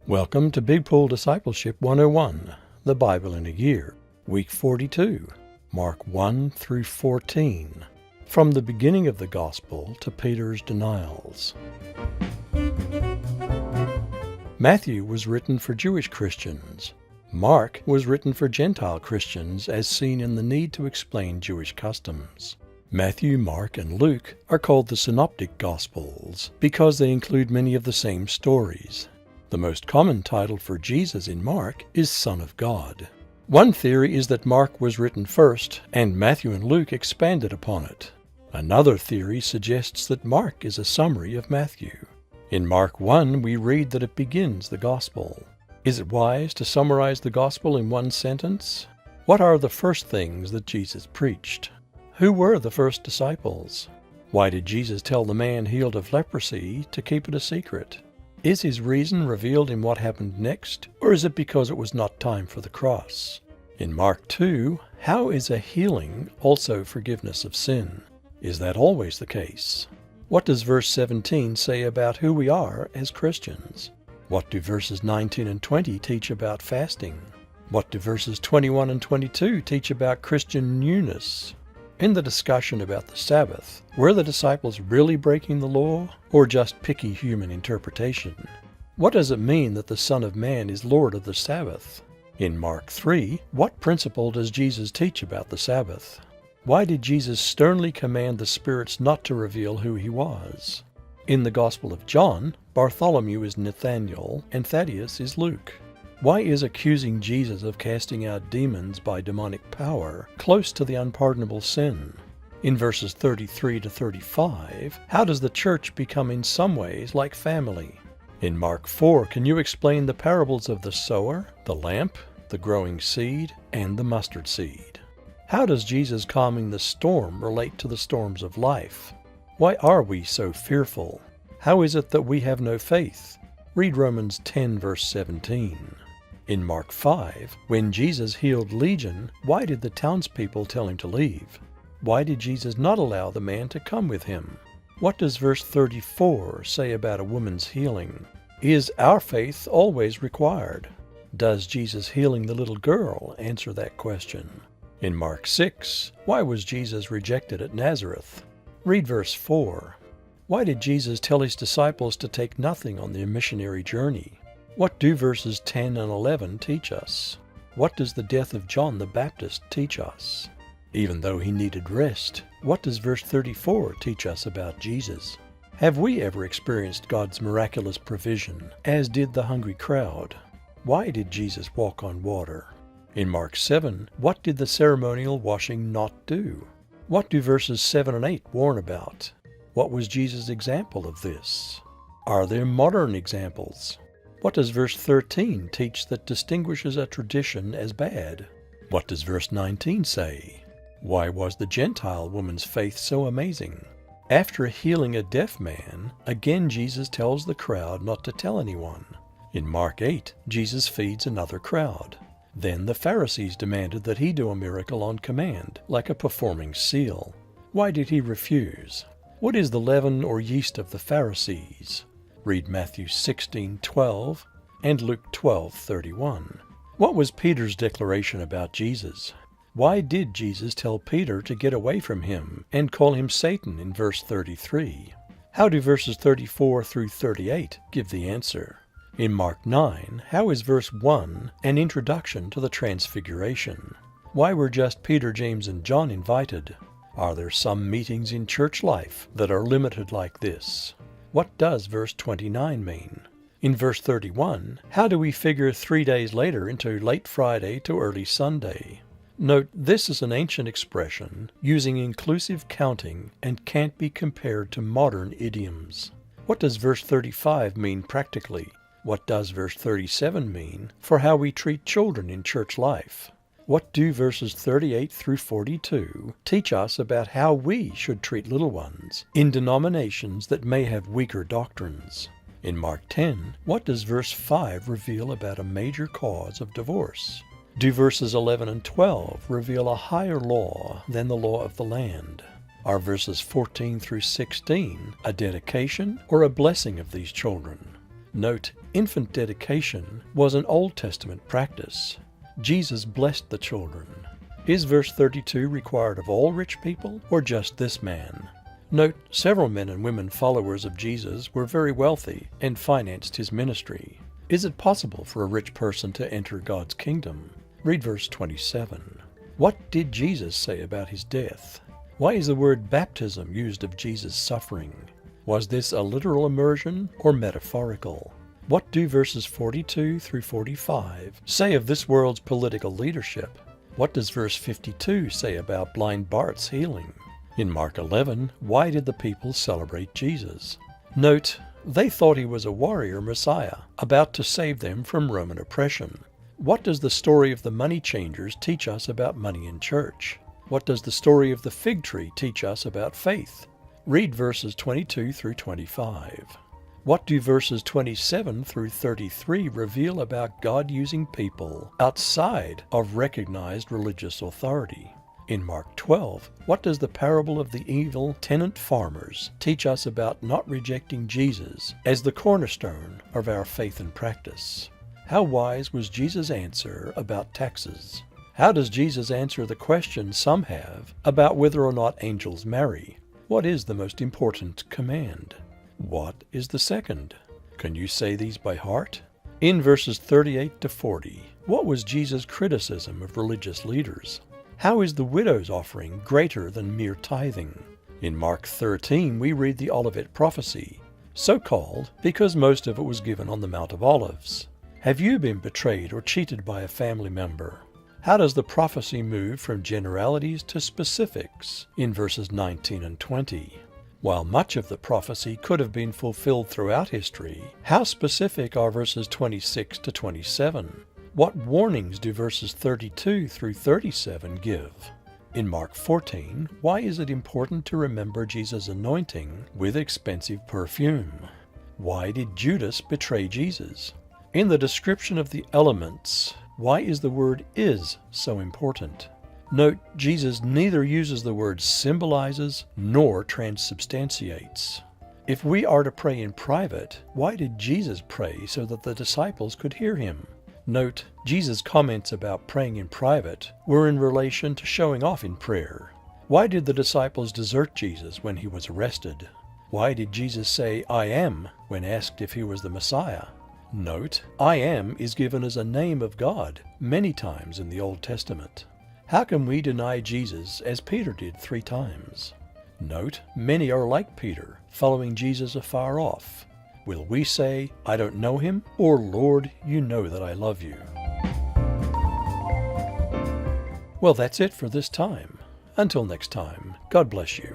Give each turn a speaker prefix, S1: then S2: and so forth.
S1: Welcome to Big Pool Discipleship 101, the Bible in a Year, Week 42, Mark 1 through 14, from the beginning of the Gospel to Peter's denials. Matthew was written for Jewish Christians. Mark was written for Gentile Christians as seen in the need to explain Jewish customs. Matthew, Mark, and Luke are called the Synoptic Gospels because they include many of the same stories. The most common title for Jesus in Mark is Son of God. One theory is that Mark was written first, and Matthew and Luke expanded upon it. Another theory suggests that Mark is a summary of Matthew. In Mark 1, we read that it begins the Gospel. Is it wise to summarize the Gospel in one sentence? What are the first things that Jesus preached? Who were the first disciples? Why did Jesus tell the man healed of leprosy to keep it a secret? Is his reason revealed in what happened next, or is it because it was not time for the cross? In Mark 2, how is a healing also forgiveness of sin? Is that always the case? What does verse 17 say about who we are as Christians? What do verses 19 and 20 teach about fasting? What do verses 21 and 22 teach about Christian newness? In the discussion about the Sabbath, were the disciples really breaking the law, or just picky human interpretation? What does it mean that the Son of Man is Lord of the Sabbath? In Mark 3, what principle does Jesus teach about the Sabbath? Why did Jesus sternly command the spirits not to reveal who he was? In the Gospel of John, Bartholomew is Nathanael and Thaddeus is Luke. Why is accusing Jesus of casting out demons by demonic power close to the unpardonable sin? In verses 33 to 35, how does the church become in some ways like family? In Mark 4, can you explain the parables of the sower, the lamp, the growing seed, and the mustard seed? How does Jesus calming the storm relate to the storms of life? Why are we so fearful? How is it that we have no faith? Read Romans 10 verse 17. In Mark 5, when Jesus healed Legion, why did the townspeople tell him to leave? Why did Jesus not allow the man to come with him? What does verse 34 say about a woman's healing? Is our faith always required? Does Jesus healing the little girl answer that question? In Mark 6, why was Jesus rejected at Nazareth? Read verse 4. Why did Jesus tell his disciples to take nothing on their missionary journey? What do verses 10 and 11 teach us? What does the death of John the Baptist teach us? Even though he needed rest, what does verse 34 teach us about Jesus? Have we ever experienced God's miraculous provision, as did the hungry crowd? Why did Jesus walk on water? In Mark 7, what did the ceremonial washing not do? What do verses 7 and 8 warn about? What was Jesus' example of this? Are there modern examples? What does verse 13 teach that distinguishes a tradition as bad? What does verse 19 say? Why was the Gentile woman's faith so amazing? After healing a deaf man, again Jesus tells the crowd not to tell anyone. In Mark 8, Jesus feeds another crowd. Then the Pharisees demanded that he do a miracle on command, like a performing seal. Why did he refuse? What is the leaven or yeast of the Pharisees? Read Matthew 16:12 and Luke 12:31. What was Peter's declaration about Jesus? Why did Jesus tell Peter to get away from him and call him Satan in verse 33? How do verses 34 through 38 give the answer? In Mark 9, how is verse 1 an introduction to the Transfiguration? Why were just Peter, James, and John invited? Are there some meetings in church life that are limited like this? What does verse 29 mean? In verse 31, how do we figure 3 days later into late Friday to early Sunday? Note, this is an ancient expression using inclusive counting and can't be compared to modern idioms. What does verse 35 mean practically? What does verse 37 mean for how we treat children in church life? What do verses 38 through 42 teach us about how we should treat little ones in denominations that may have weaker doctrines? In Mark 10, what does verse 5 reveal about a major cause of divorce? Do verses 11 and 12 reveal a higher law than the law of the land? Are verses 14 through 16 a dedication or a blessing of these children? Note, infant dedication was an Old Testament practice. Jesus blessed the children. Is verse 32 required of all rich people or just this man? Note, several men and women followers of Jesus were very wealthy and financed his ministry. Is it possible for a rich person to enter God's kingdom? Read verse 27. What did Jesus say about his death? Why is the word baptism used of Jesus' suffering? Was this a literal immersion or metaphorical? What do verses 42 through 45 say of this world's political leadership? What does verse 52 say about blind Bart's healing? In Mark 11, why did the people celebrate Jesus? Note, they thought he was a warrior Messiah, about to save them from Roman oppression. What does the story of the money changers teach us about money in church? What does the story of the fig tree teach us about faith? Read verses 22 through 25. What do verses 27 through 33 reveal about God using people outside of recognized religious authority? In Mark 12, what does the parable of the evil tenant farmers teach us about not rejecting Jesus as the cornerstone of our faith and practice? How wise was Jesus' answer about taxes? How does Jesus answer the question some have about whether or not angels marry? What is the most important command? What is the second? Can you say these by heart? In verses 38 to 40, what was Jesus' criticism of religious leaders? How is the widow's offering greater than mere tithing? In Mark 13, we read the Olivet prophecy, so called because most of it was given on the Mount of Olives. Have you been betrayed or cheated by a family member? How does the prophecy move from generalities to specifics in verses 19 and 20? While much of the prophecy could have been fulfilled throughout history, how specific are verses 26 to 27? What warnings do verses 32 through 37 give? In Mark 14, why is it important to remember Jesus' anointing with expensive perfume? Why did Judas betray Jesus? In the description of the elements, why is the word is so important? Note, Jesus neither uses the word symbolizes nor transubstantiates. If we are to pray in private, why did Jesus pray so that the disciples could hear him? Note, Jesus' comments about praying in private were in relation to showing off in prayer. Why did the disciples desert Jesus when he was arrested? Why did Jesus say, "I am," when asked if he was the Messiah? Note, "I am" is given as a name of God many times in the Old Testament. How can we deny Jesus as Peter did 3 times? Note, many are like Peter, following Jesus afar off. Will we say, "I don't know him," or "Lord, you know that I love you"? Well, that's it for this time. Until next time, God bless you.